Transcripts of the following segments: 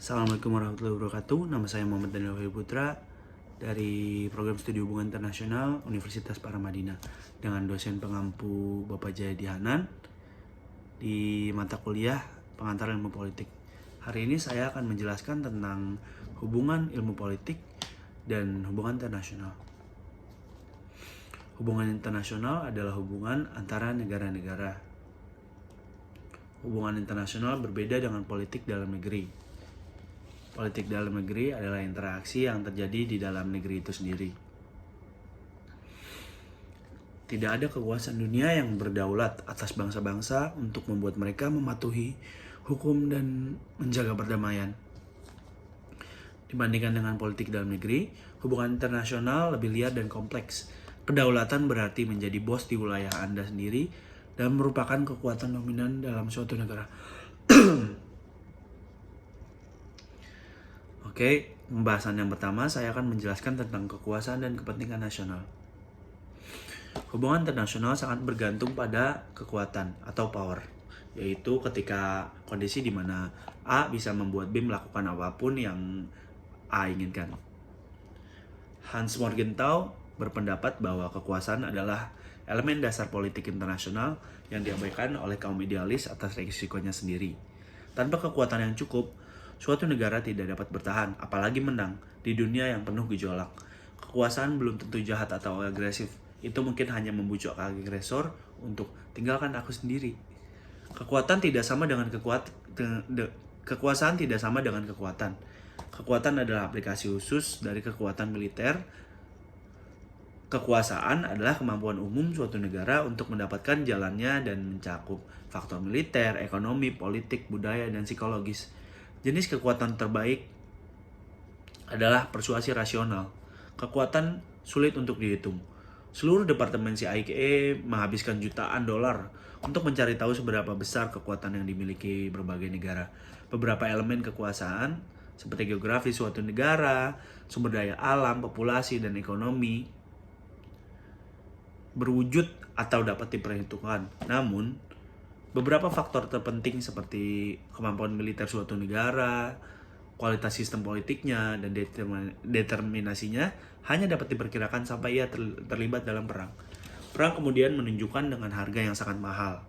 Assalamualaikum warahmatullahi wabarakatuh. Nama saya Muhammad Daniel Wahyu Putra dari Program Studi Hubungan Internasional Universitas Paramadina dengan dosen pengampu Bapak Jayadi Hanan di mata kuliah Pengantar Ilmu Politik. Hari ini saya akan menjelaskan tentang hubungan ilmu politik dan hubungan internasional. Hubungan internasional adalah hubungan antara negara-negara. Hubungan internasional berbeda dengan politik dalam negeri. Politik dalam negeri adalah interaksi yang terjadi di dalam negeri itu sendiri. Tidak ada kekuasaan dunia yang berdaulat atas bangsa-bangsa untuk membuat mereka mematuhi hukum dan menjaga perdamaian. Dibandingkan dengan politik dalam negeri, hubungan internasional lebih liar dan kompleks. Kedaulatan berarti menjadi bos di wilayah Anda sendiri dan merupakan kekuatan dominan dalam suatu negara. Oke, pembahasan yang pertama saya akan menjelaskan tentang kekuasaan dan kepentingan nasional. Hubungan internasional sangat bergantung pada kekuatan atau power, yaitu ketika kondisi di mana A bisa membuat B melakukan apapun yang A inginkan. Hans Morgenthau berpendapat bahwa kekuasaan adalah elemen dasar politik internasional yang diabaikan oleh kaum idealis atas risikonya sendiri. Tanpa kekuatan yang cukup, suatu negara tidak dapat bertahan, apalagi menang, di dunia yang penuh gejolak. Kekuasaan belum tentu jahat atau agresif. Itu mungkin hanya membujuk agresor untuk tinggalkan aku sendiri. Kekuasaan tidak sama dengan kekuatan. Kekuatan adalah aplikasi khusus dari kekuatan militer. Kekuasaan adalah kemampuan umum suatu negara untuk mendapatkan jalannya dan mencakup faktor militer, ekonomi, politik, budaya, dan psikologis. Jenis kekuatan terbaik adalah persuasi rasional. Kekuatan sulit untuk dihitung. Seluruh departemen CIA menghabiskan jutaan dolar untuk mencari tahu seberapa besar kekuatan yang dimiliki berbagai negara. Beberapa elemen kekuasaan seperti geografi suatu negara, sumber daya alam, populasi, dan ekonomi berwujud atau dapat diperhitungkan. Namun, beberapa faktor terpenting seperti kemampuan militer suatu negara, kualitas sistem politiknya, dan determinasinya hanya dapat diperkirakan sampai ia terlibat dalam perang. Perang kemudian menunjukkan dengan harga yang sangat mahal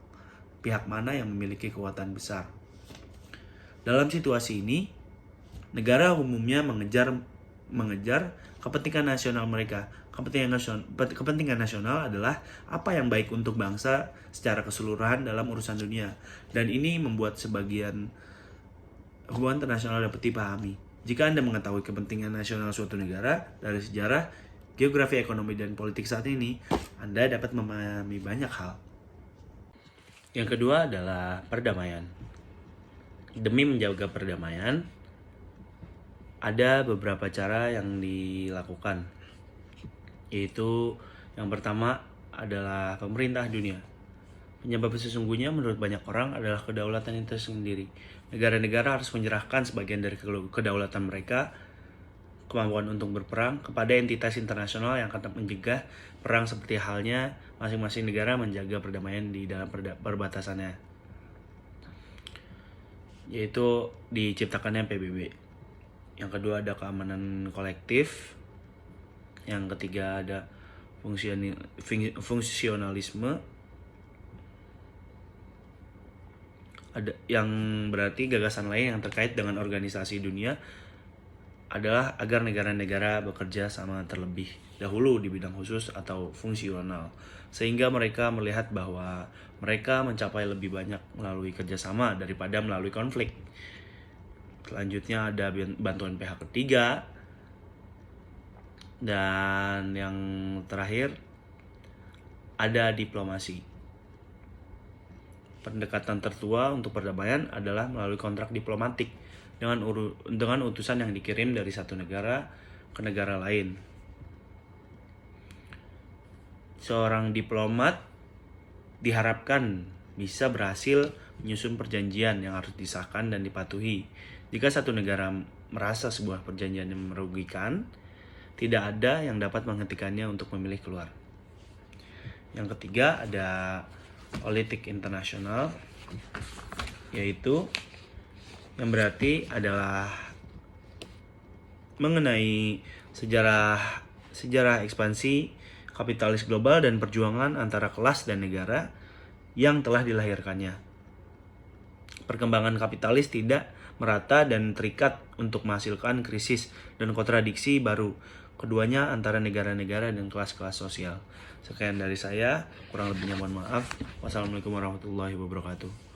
pihak mana yang memiliki kekuatan besar. Dalam situasi ini, negara umumnya mengejar kepentingan nasional mereka. Kepentingan nasional adalah apa yang baik untuk bangsa secara keseluruhan dalam urusan dunia. Dan ini membuat sebagian hubungan internasional dapat dipahami. Jika Anda mengetahui kepentingan nasional suatu negara dari sejarah, geografi, ekonomi, dan politik saat ini, Anda dapat memahami banyak hal. Yang kedua adalah perdamaian. Demi menjaga perdamaian, ada beberapa cara yang dilakukan, yaitu yang pertama adalah pemerintah dunia. Penyebab sesungguhnya menurut banyak orang adalah kedaulatan itu sendiri. Negara-negara harus menyerahkan sebagian dari kedaulatan mereka, kemampuan untuk berperang, kepada entitas internasional yang akan mencegah perang seperti halnya masing-masing negara menjaga perdamaian di dalam perbatasannya, yaitu diciptakannya PBB. Yang kedua ada keamanan kolektif. Yang ketiga ada fungsionalisme. Ada yang berarti gagasan lain yang terkait dengan organisasi dunia adalah agar negara-negara bekerja sama terlebih dahulu di bidang khusus atau fungsional, sehingga mereka melihat bahwa mereka mencapai lebih banyak melalui kerjasama daripada melalui konflik. Selanjutnya ada bantuan pihak ketiga. Dan yang terakhir ada diplomasi. Pendekatan tertua untuk perdamaian adalah melalui kontrak diplomatik dengan utusan yang dikirim dari satu negara ke negara lain. Seorang diplomat diharapkan bisa berhasil menyusun perjanjian yang harus disahkan dan dipatuhi. Jika satu negara merasa sebuah perjanjian yang merugikan, tidak ada yang dapat menghentikannya untuk memilih keluar. Yang ketiga ada politik internasional, yaitu yang berarti adalah mengenai sejarah ekspansi kapitalis global dan perjuangan antara kelas dan negara yang telah dilahirkannya. Perkembangan kapitalis tidak merata dan terikat untuk menghasilkan krisis dan kontradiksi baru keduanya antara negara-negara dan kelas-kelas sosial. Sekian dari saya, kurang lebihnya mohon maaf. Wassalamualaikum warahmatullahi wabarakatuh.